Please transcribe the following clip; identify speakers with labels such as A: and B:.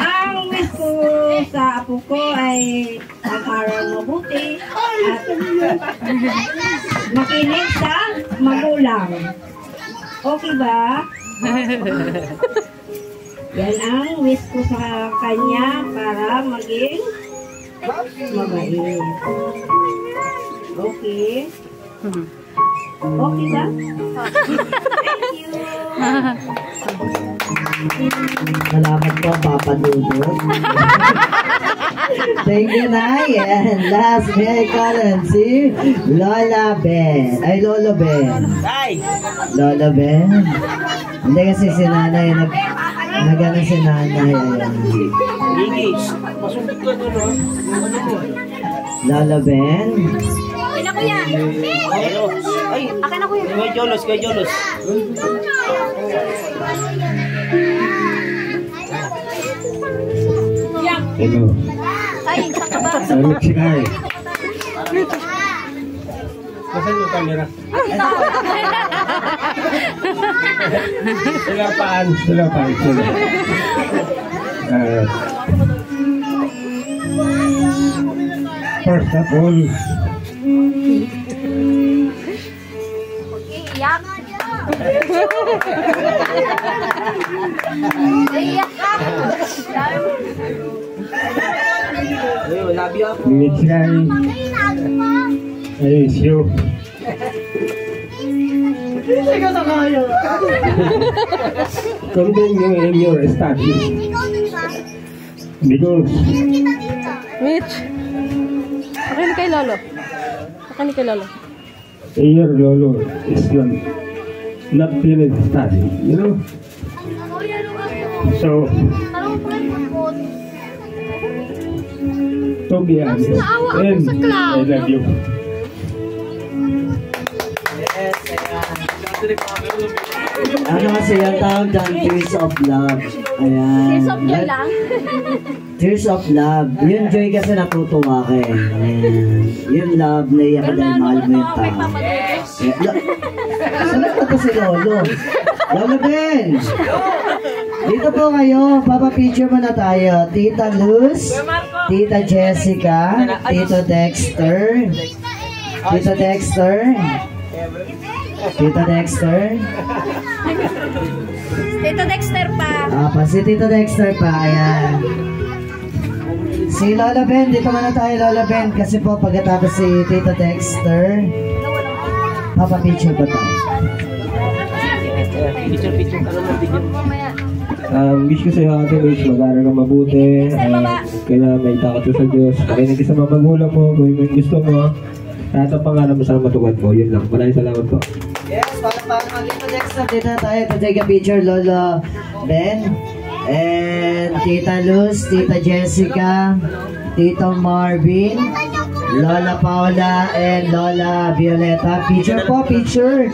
A: Ang wish ko sa apo ko ay mag-aral mabuti at makinig sa magulang. Okay ba? Yan ang wish ko sa kanya para maging mabait. Okay? Okay ba? Thank you!
B: Salamat po, Papa Dudut. Thank you, Nay. And last, may I call and si Lola Ben. Ay, Lolo Ben. Lola Ben. Hindi kasi si Nanay, nag-ano si Nanay. Lola Ben.
A: Akin ako yan! Akin ako yan!
C: Kay Jolos.
D: Hello.
A: Ay, saan ka ba?
D: Ano sinay? Nasaan yung camera? Silapan. First of all,
A: Iyak! Iyak ka!
D: Mitchell, I miss you. Continue in your studies because
E: Mitch. Akin kay Lolo.
D: your Lolo is not finished study, you know. So, to be honest, and I love you.
B: Ano kasi yung tawag dyan? Tears of Love. Ayan.
A: Tears of joy lang?
B: Tears of Love. Yung joy kasi natutuwa ka eh. Ayan. Yung love, naiyak ka dahil mahal mo yung tao. Saan ba si Lolo? Lolo Ben! Dito po kayo. Papa-picture mo na tayo. Tita Luz, Tita Jessica, Tito Dexter, Tito Dexter, Tito Dexter.
A: Tito Dexter pa.
B: Si Tito Dexter pa, ayan. Si Lola Ben, dito muna tayo Lola Ben. Kasi po pagkatapos si Tito Dexter, papa-picture ba tayo?
C: Picture.
D: Wish ko sa'yo ate Rich, mag-aaral kang mabuti. Kailangan may takot sa Diyos. Makinig ka sa mga magulang mo, gawin mo yung gusto mo. Lahat ang pangarap mo sana matupad mo. Yun lang. Maraming salamat po.
B: Yes, para Tito Dexter, dito na tayo to take a picture, Lola Ben. And Tita Luz, Tita Jessica, Tito Marvin, Lola Paula, and Lola Violeta. Picture po, picture.